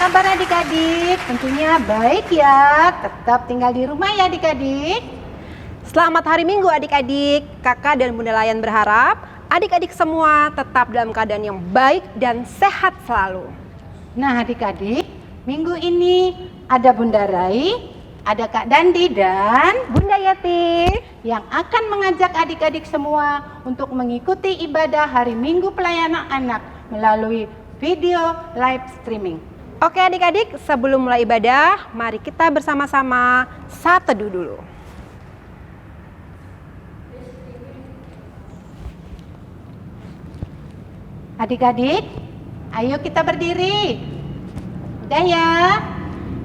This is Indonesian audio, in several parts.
kabar adik-adik? Tentunya baik ya. Tetap tinggal di rumah ya adik-adik. Selamat hari Minggu adik-adik. Kakak dan Bunda Layan berharap adik-adik semua tetap dalam keadaan yang baik dan sehat selalu. Nah adik-adik, minggu ini ada Bunda Rai, ada Kak Dandi dan Bunda Yati yang akan mengajak adik-adik semua untuk mengikuti ibadah hari Minggu pelayanan anak melalui video live streaming. Oke adik-adik, sebelum mulai ibadah, mari kita bersama-sama saat teduh dulu. Adik-adik, ayo kita berdiri. Udah ya?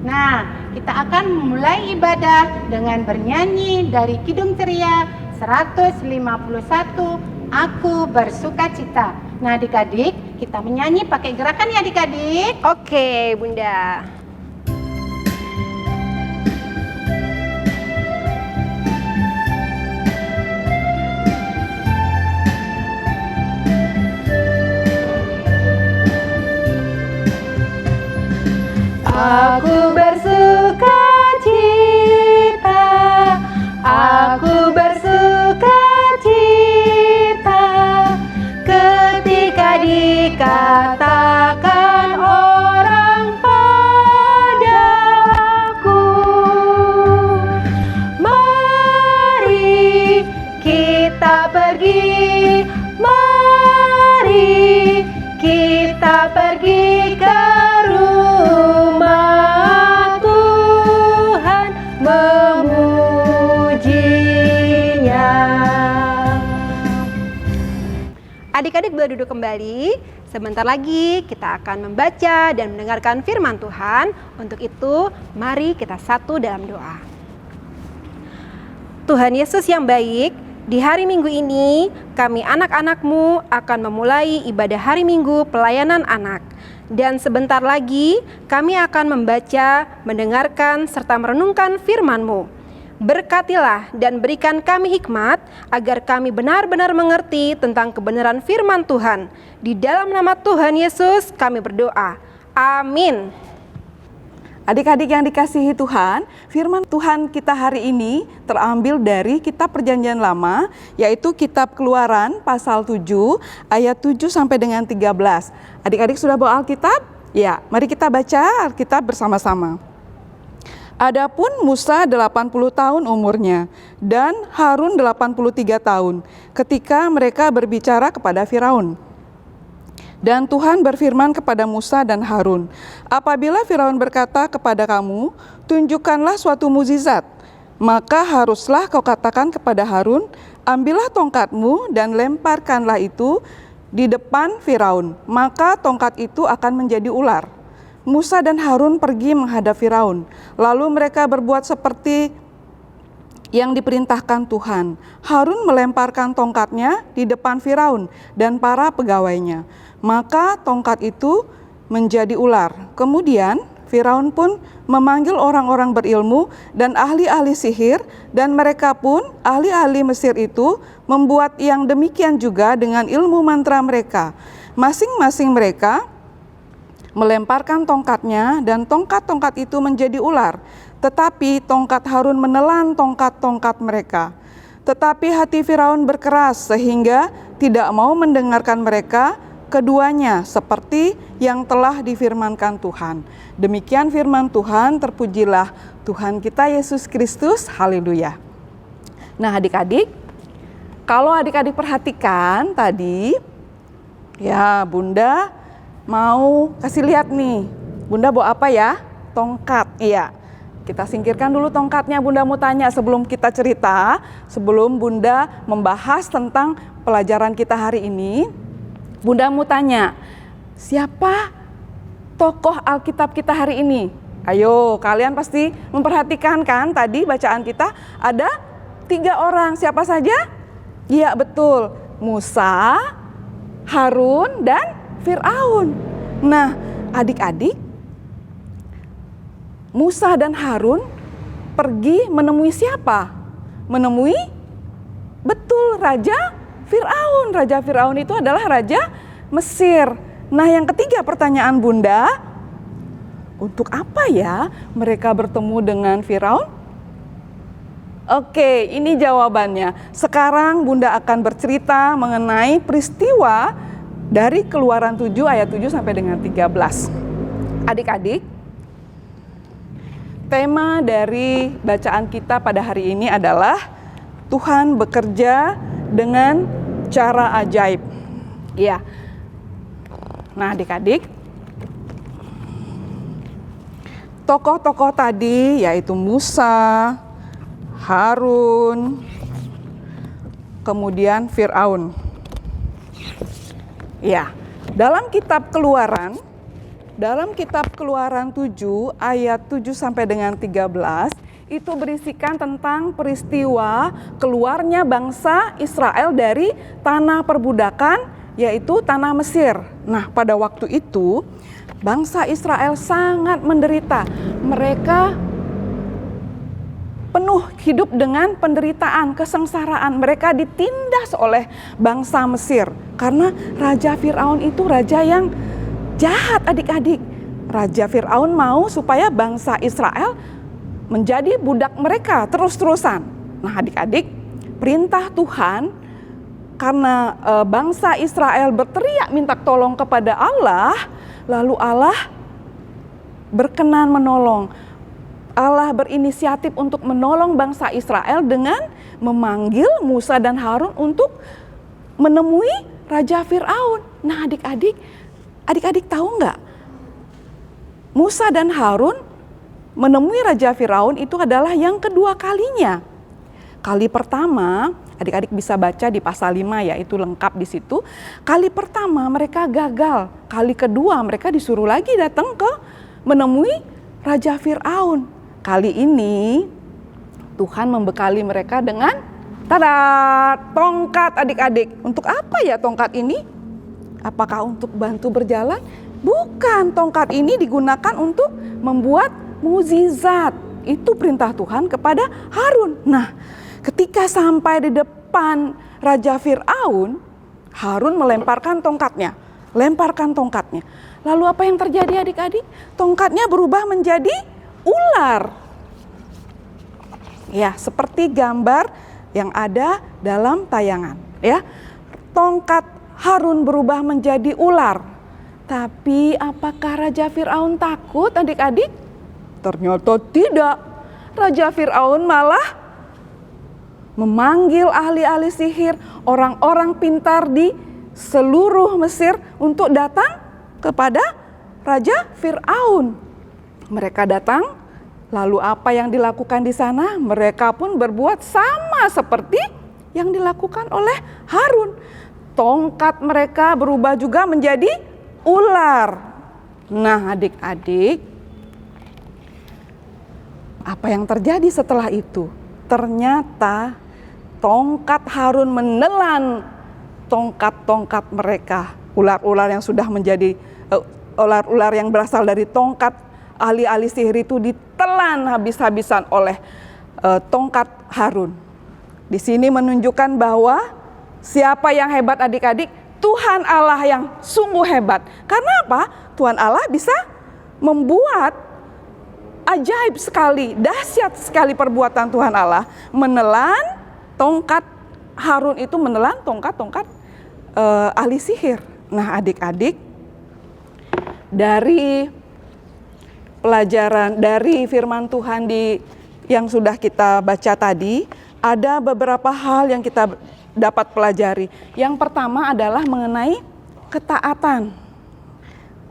Nah, kita akan memulai ibadah dengan bernyanyi dari Kidung Ceria 151, Aku Bersukacita. Nah adik-adik, kita menyanyi pakai gerakan ya adik-adik. Oke Bunda. Aku bersukacita, aku bersukacita ketika dikatakan orang padaku, mari kita pergi, mari kita pergi ke rumah Tuhan memujinya. Adik-adik boleh duduk kembali. Sebentar lagi kita akan membaca dan mendengarkan firman Tuhan. Untuk itu, mari kita satu dalam doa. Tuhan Yesus yang baik, di hari Minggu ini kami anak-anak-Mu akan memulai ibadah hari Minggu pelayanan anak. Dan sebentar lagi kami akan membaca, mendengarkan, serta merenungkan firman-Mu. Berkatilah dan berikan kami hikmat agar kami benar-benar mengerti tentang kebenaran firman Tuhan. Di dalam nama Tuhan Yesus kami berdoa. Amin. Adik-adik yang dikasihi Tuhan, firman Tuhan kita hari ini terambil dari kitab Perjanjian Lama, yaitu kitab Keluaran pasal 7 ayat 7 sampai dengan 13. Adik-adik sudah bawa Alkitab? Ya, mari kita baca Alkitab bersama-sama. Adapun Musa 80 tahun umurnya dan Harun 83 tahun ketika mereka berbicara kepada Firaun. Dan Tuhan berfirman kepada Musa dan Harun, apabila Firaun berkata kepada kamu, tunjukkanlah suatu mukjizat, maka haruslah kau katakan kepada Harun, ambillah tongkatmu dan lemparkanlah itu di depan Firaun, maka tongkat itu akan menjadi ular. Musa dan Harun pergi menghadap Firaun, lalu mereka berbuat seperti yang diperintahkan Tuhan. Harun melemparkan tongkatnya di depan Firaun dan para pegawainya. Maka tongkat itu menjadi ular. Kemudian Firaun pun memanggil orang-orang berilmu dan ahli-ahli sihir, dan mereka pun, ahli-ahli Mesir itu, membuat yang demikian juga dengan ilmu mantra mereka. Masing-masing mereka melemparkan tongkatnya dan tongkat-tongkat itu menjadi ular. Tetapi tongkat Harun menelan tongkat-tongkat mereka. Tetapi hati Firaun berkeras sehingga tidak mau mendengarkan mereka keduanya seperti yang telah difirmankan Tuhan. Demikian firman Tuhan, terpujilah Tuhan kita Yesus Kristus. Haleluya. Nah adik-adik, kalau adik-adik perhatikan tadi, ya Bunda mau kasih lihat nih, Bunda bawa apa ya? Tongkat, iya. Kita singkirkan dulu tongkatnya, Bunda mau tanya sebelum kita cerita, sebelum Bunda membahas tentang pelajaran kita hari ini. Bunda mau tanya, siapa tokoh Alkitab kita hari ini? Ayo, kalian pasti memperhatikan kan tadi bacaan kita ada 3 orang, siapa saja? Iya betul, Musa, Harun, dan Firaun. Nah, adik-adik, Musa dan Harun pergi menemui siapa? Menemui, betul, Raja Firaun. Raja Firaun itu adalah Raja Mesir. Nah, yang ketiga pertanyaan Bunda, Untuk apa ya mereka bertemu dengan Firaun? Oke, ini jawabannya. Sekarang Bunda akan bercerita mengenai peristiwa dari Keluaran 7 ayat 7 sampai dengan 13. Adik-adik, tema dari bacaan kita pada hari ini adalah Tuhan bekerja dengan cara ajaib. Ya. Nah, adik-adik, tokoh-tokoh tadi yaitu Musa, Harun, kemudian Firaun. Ya, dalam kitab Keluaran 7 ayat 7 sampai dengan 13 itu berisikan tentang peristiwa keluarnya bangsa Israel dari tanah perbudakan, yaitu tanah Mesir. Nah, pada waktu itu bangsa Israel sangat menderita. Mereka penuh hidup dengan penderitaan, kesengsaraan. Mereka ditindas oleh bangsa Mesir. Karena Raja Firaun itu raja yang jahat, adik-adik. Raja Firaun mau supaya bangsa Israel menjadi budak mereka terus-terusan. Nah, adik-adik, perintah Tuhan karena bangsa Israel berteriak minta tolong kepada Allah, lalu Allah berkenan menolong. Allah berinisiatif untuk menolong bangsa Israel dengan memanggil Musa dan Harun untuk menemui Raja Firaun. Nah, adik-adik tahu nggak? Musa dan Harun menemui Raja Firaun itu adalah yang kedua kalinya. Kali pertama, adik-adik bisa baca di pasal 5 ya, itu lengkap di situ. Kali pertama mereka gagal. Kali kedua mereka disuruh lagi datang ke menemui Raja Firaun. Kali ini Tuhan membekali mereka dengan tongkat, adik-adik. Untuk apa ya tongkat ini? Apakah untuk bantu berjalan? Bukan, tongkat ini digunakan untuk membuat mukjizat. Itu perintah Tuhan kepada Harun. Nah, ketika sampai di depan Raja Firaun, Harun melemparkan tongkatnya. Lalu apa yang terjadi, adik-adik? Tongkatnya berubah menjadi ular. Ya, seperti gambar yang ada dalam tayangan, ya. Tongkat Harun berubah menjadi ular. Tapi apakah Raja Firaun takut, adik-adik? Ternyata tidak. Raja Firaun malah memanggil ahli-ahli sihir, orang-orang pintar di seluruh Mesir untuk datang kepada Raja Firaun. Mereka datang, lalu apa yang dilakukan di sana? Mereka pun berbuat sama seperti yang dilakukan oleh Harun. Tongkat mereka berubah juga menjadi ular. Nah, adik-adik, apa yang terjadi setelah itu? Ternyata tongkat Harun menelan tongkat-tongkat mereka. Ular-ular yang sudah menjadi ular-ular yang berasal dari tongkat ahli-ahli sihir itu ditelan habis-habisan oleh tongkat Harun. Di sini menunjukkan bahwa siapa yang hebat, adik-adik? Tuhan Allah yang sungguh hebat. Karena apa? Tuhan Allah bisa membuat ajaib sekali, dahsyat sekali perbuatan Tuhan Allah. Menelan tongkat Harun itu, menelan tongkat-tongkat ahli sihir. Nah, adik-adik, dari pelajaran dari firman Tuhan yang sudah kita baca tadi, ada beberapa hal yang kita dapat pelajari. Yang pertama adalah mengenai ketaatan.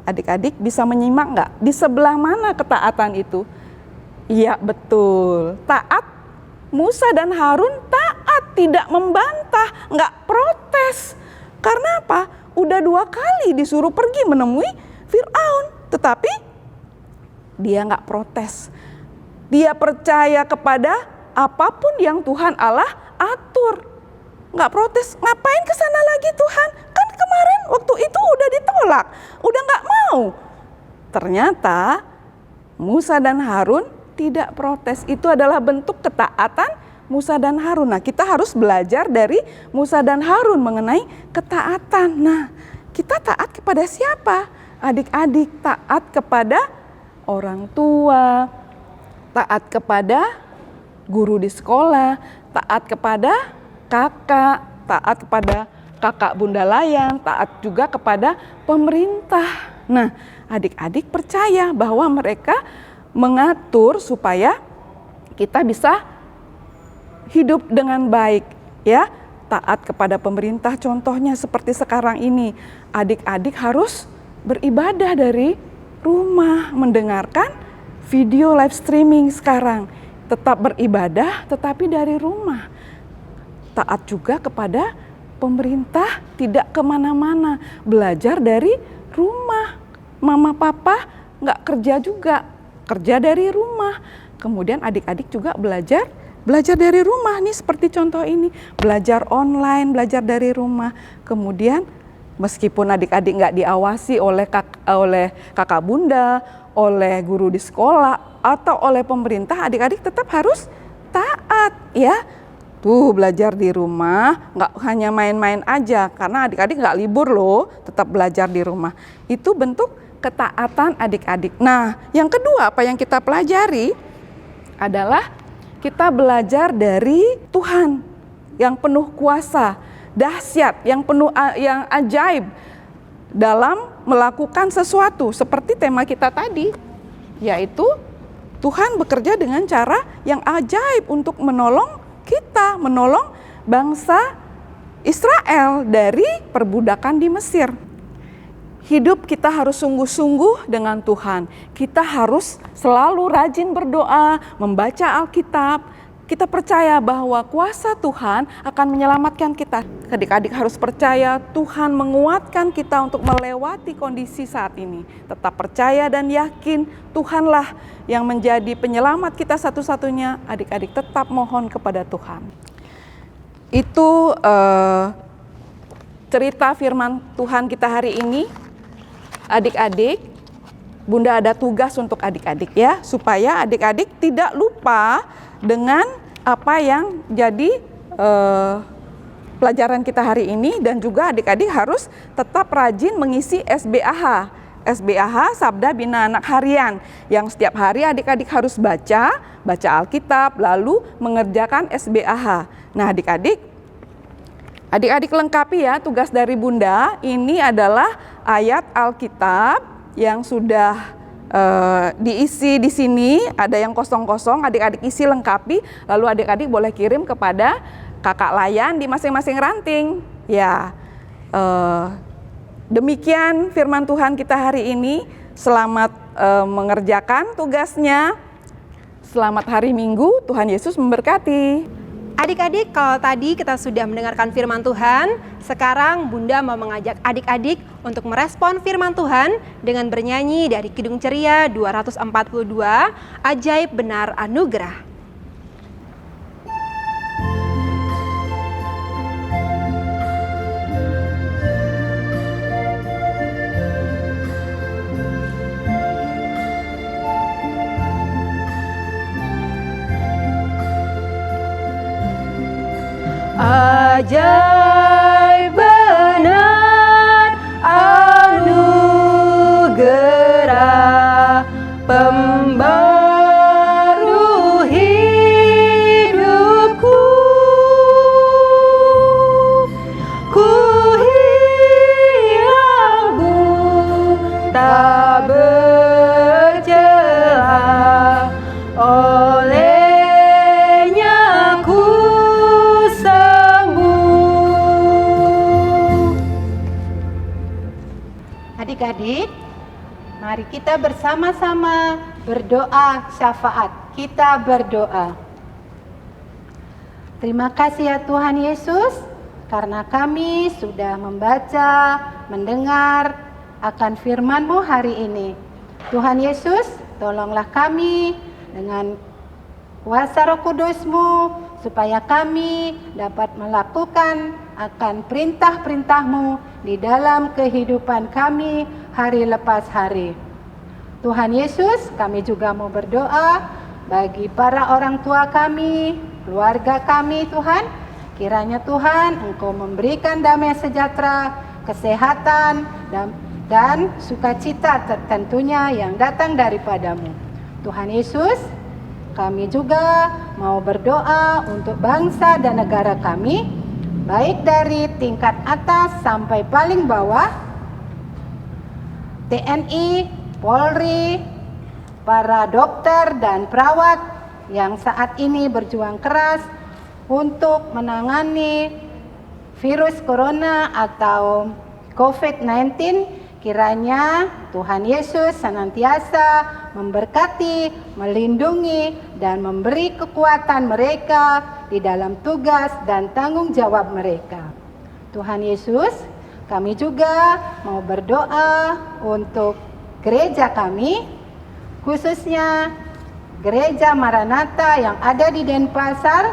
Adik-adik bisa menyimak nggak? Di sebelah mana ketaatan itu? Iya, betul. Taat. Musa dan Harun taat, tidak membantah, nggak protes. Karena apa? Udah 2 kali disuruh pergi menemui Firaun, tetapi dia nggak protes. Dia percaya kepada apapun yang Tuhan Allah atur. Nggak protes, ngapain ke sana lagi Tuhan? Kan kemarin waktu itu udah ditolak, udah nggak mau. Ternyata Musa dan Harun tidak protes. Itu adalah bentuk ketaatan Musa dan Harun. Nah, kita harus belajar dari Musa dan Harun mengenai ketaatan. Nah, kita taat kepada siapa? Adik-adik taat kepada orang tua, taat kepada guru di sekolah, taat kepada kakak, taat kepada kakak bunda layan, taat juga kepada pemerintah. Nah, adik-adik percaya bahwa mereka mengatur supaya kita bisa hidup dengan baik, ya. Taat kepada pemerintah, contohnya seperti sekarang ini, adik-adik harus beribadah dari rumah, mendengarkan video live streaming sekarang. Tetap beribadah tetapi dari rumah. Taat juga kepada pemerintah, tidak kemana-mana, belajar dari rumah. Mama papa nggak kerja juga, kerja dari rumah. Kemudian adik-adik juga belajar dari rumah nih, seperti contoh ini, belajar online, belajar dari rumah. Kemudian meskipun adik-adik nggak diawasi oleh kakak bunda, oleh guru di sekolah, atau oleh pemerintah, adik-adik tetap harus taat, ya. Tuh, belajar di rumah, nggak hanya main-main aja, karena adik-adik nggak libur loh, tetap belajar di rumah. Itu bentuk ketaatan adik-adik. Nah, yang kedua apa yang kita pelajari adalah kita belajar dari Tuhan yang penuh kuasa, dahsyat, yang ajaib dalam melakukan sesuatu seperti tema kita tadi, yaitu Tuhan bekerja dengan cara yang ajaib untuk menolong kita, menolong bangsa Israel dari perbudakan di Mesir. Hidup kita harus sungguh-sungguh dengan Tuhan. Kita harus selalu rajin berdoa, membaca Alkitab. Kita percaya bahwa kuasa Tuhan akan menyelamatkan kita. Adik-adik harus percaya Tuhan menguatkan kita untuk melewati kondisi saat ini. Tetap percaya dan yakin Tuhanlah yang menjadi penyelamat kita satu-satunya. Adik-adik tetap mohon kepada Tuhan. Itu cerita firman Tuhan kita hari ini. Adik-adik, Bunda ada tugas untuk adik-adik ya, supaya adik-adik tidak lupa dengan apa yang jadi pelajaran kita hari ini, dan juga adik-adik harus tetap rajin mengisi SBAH. SBAH Sabda Bina Anak Harian, yang setiap hari adik-adik harus baca Alkitab, lalu mengerjakan SBAH. Nah, adik-adik lengkapi ya tugas dari Bunda. Ini adalah ayat Alkitab yang sudah diisi di sini, ada yang kosong-kosong, adik-adik isi lengkapi, lalu adik-adik boleh kirim kepada kakak layan di masing-masing ranting. Ya, demikian firman Tuhan kita hari ini. Selamat mengerjakan tugasnya. Selamat hari Minggu, Tuhan Yesus memberkati. Adik-adik, kalau tadi kita sudah mendengarkan firman Tuhan, sekarang Bunda mau mengajak adik-adik untuk merespon firman Tuhan dengan bernyanyi dari Kidung Ceria 242, Ajaib Benar Anugerah. Ajaib benar anugerah pembaru hidupku, ku hilang tak bercela, olehnya ku Adik-adik, mari kita bersama-sama berdoa syafaat. Kita berdoa. Terima kasih ya Tuhan Yesus, karena kami sudah membaca, mendengar akan firman-Mu hari ini. Tuhan Yesus, tolonglah kami dengan kuasa Roh Kudus-Mu, supaya kami dapat melakukan akan perintah-perintah-Mu di dalam kehidupan kami hari lepas hari. Tuhan Yesus, kami juga mau berdoa bagi para orang tua kami, keluarga kami Tuhan. Kiranya Tuhan Engkau memberikan damai sejahtera, kesehatan, dan dan sukacita tentunya yang datang daripadamu. Tuhan Yesus, kami juga mau berdoa untuk bangsa dan negara kami, baik dari tingkat atas sampai paling bawah, TNI, Polri, para dokter dan perawat yang saat ini berjuang keras untuk menangani virus corona atau COVID-19. Kiranya Tuhan Yesus senantiasa memberkati, melindungi, dan memberi kekuatan mereka di dalam tugas dan tanggung jawab mereka. Tuhan Yesus, kami juga mau berdoa untuk gereja kami, khususnya Gereja Maranatha yang ada di Denpasar.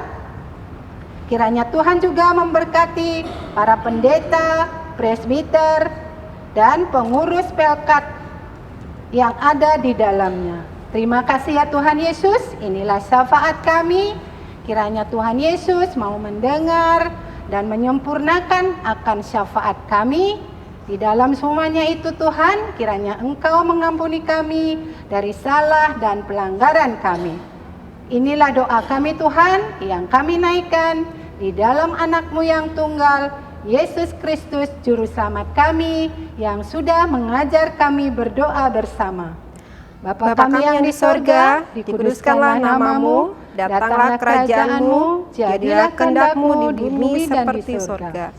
Kiranya Tuhan juga memberkati para pendeta, presbiter, dan pengurus pelkat yang ada di dalamnya. Terima kasih ya Tuhan Yesus, inilah syafaat kami. Kiranya Tuhan Yesus mau mendengar dan menyempurnakan akan syafaat kami. Di dalam semuanya itu Tuhan, kiranya Engkau mengampuni kami dari salah dan pelanggaran kami. Inilah doa kami Tuhan yang kami naikkan di dalam anak-Mu yang tunggal, Yesus Kristus Juru Selamat kami yang sudah mengajar kami berdoa bersama. Bapa kami yang di sorga, dikuduskanlah nama-Mu, datanglah kerajaan-Mu, jadilah kehendak-Mu di bumi seperti sorga.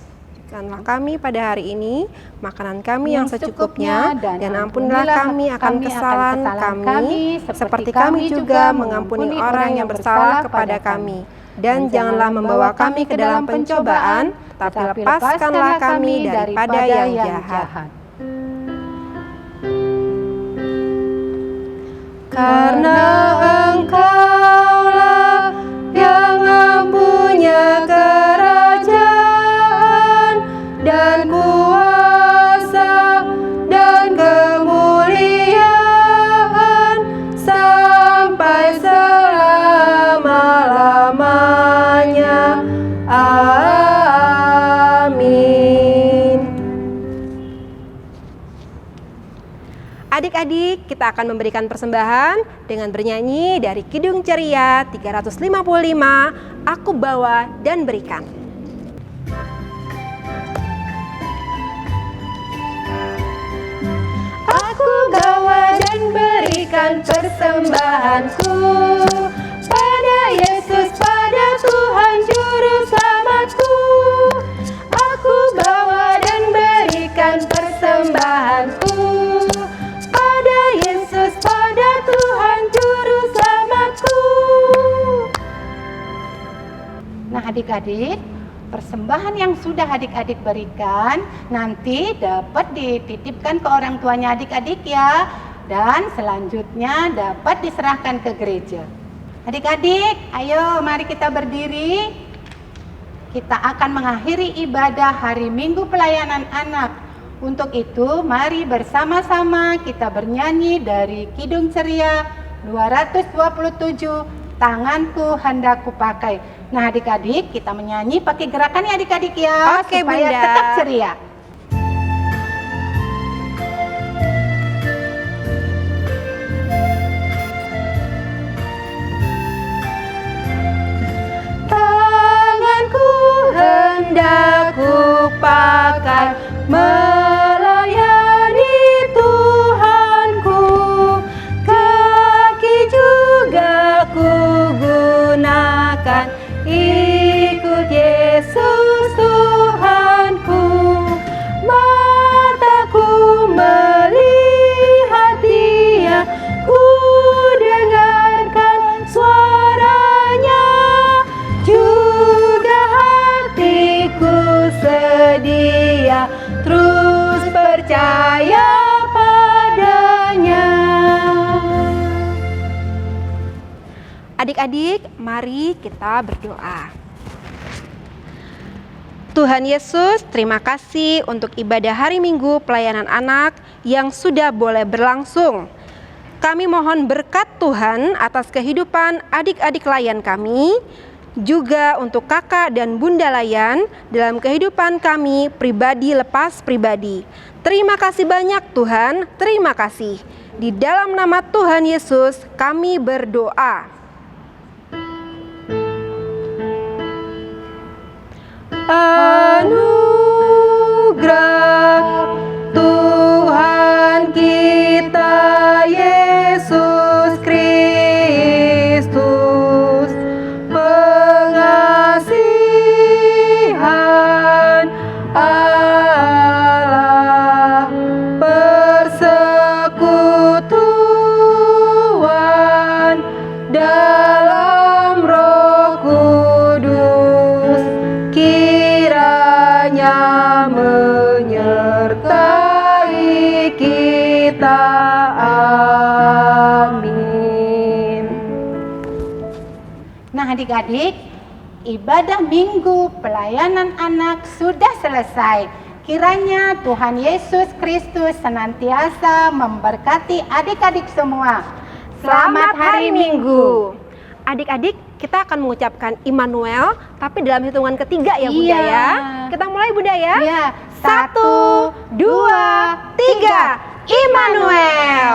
Berikanlah kami pada hari ini makanan kami yang secukupnya, dan ampunilah kami akan kesalahan kami, seperti kami juga mengampuni orang yang bersalah kepada kami. Dan janganlah membawa kami ke dalam pencobaan, tapi lepaskanlah kami daripada yang jahat. Karena Engkaulah yang mempunyai kerajaan dan kuasa dan kemuliaan sampai selama-lamanya. Amin. Adik-adik, kita akan memberikan persembahan dengan bernyanyi dari Kidung Ceria 355, Aku Bawa dan Berikan. Aku bawa dan berikan persembahanku pada Yesus, pada Tuhan Juru Selamatku. Aku bawa dan berikan persembahanku pada Yesus, pada Tuhan Juru Selamatku. Nah adik-adik, persembahan yang sudah adik-adik berikan nanti dapat dititipkan ke orang tuanya adik-adik ya, dan selanjutnya dapat diserahkan ke gereja. Adik-adik, ayo mari kita berdiri. Kita akan mengakhiri ibadah hari Minggu Pelayanan Anak. Untuk itu mari bersama-sama kita bernyanyi dari Kidung Ceria 227, Tanganku Hendak Kupakai. Nah adik-adik, kita menyanyi pakai gerakan ya adik-adik ya, Oke, supaya Bunda. tetap ceria. Tanganku hendak kupakai melayani Tuhanku, kaki juga kugunakan ikut Yesus Tuhanku. Mataku melihat Dia, ku dengarkan suaranya, juga hatiku sedia terus percaya padanya. Adik-adik, mari kita berdoa. Tuhan Yesus, terima kasih untuk ibadah hari Minggu Pelayanan Anak yang sudah boleh berlangsung. Kami mohon berkat Tuhan atas kehidupan adik-adik layan kami, juga untuk kakak dan bunda Layan dalam kehidupan kami pribadi lepas pribadi. Terima kasih banyak Tuhan, terima kasih. Di dalam nama Tuhan Yesus kami berdoa. Anugerah Tuhan kita Yesus Kristus, pengasihan Allah, persekutuan dalam Roh Kudus, kiranya menyertai kita. Amin. Nah adik-adik, ibadah minggu pelayanan anak sudah selesai. Kiranya Tuhan Yesus Kristus senantiasa memberkati adik-adik semua. Selamat hari Minggu. Adik-adik, kita akan mengucapkan Immanuel, tapi dalam hitungan ketiga ya Bunda Iya. ya. Kita mulai Bunda ya. Iya. 1, 2, 3. Immanuel.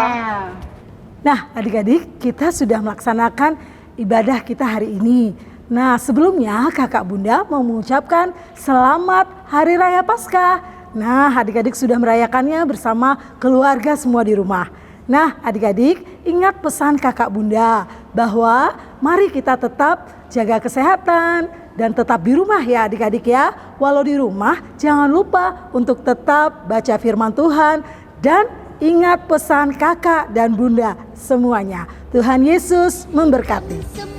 Nah, adik-adik, kita sudah melaksanakan ibadah kita hari ini. Nah, sebelumnya kakak bunda mau mengucapkan selamat Hari Raya Paskah. Nah, adik-adik sudah merayakannya bersama keluarga semua di rumah. Nah, adik-adik, ingat pesan kakak bunda bahwa mari kita tetap jaga kesehatan dan tetap di rumah ya adik-adik ya. Walau di rumah, jangan lupa untuk tetap baca firman Tuhan dan ingat pesan kakak dan bunda semuanya. Tuhan Yesus memberkati.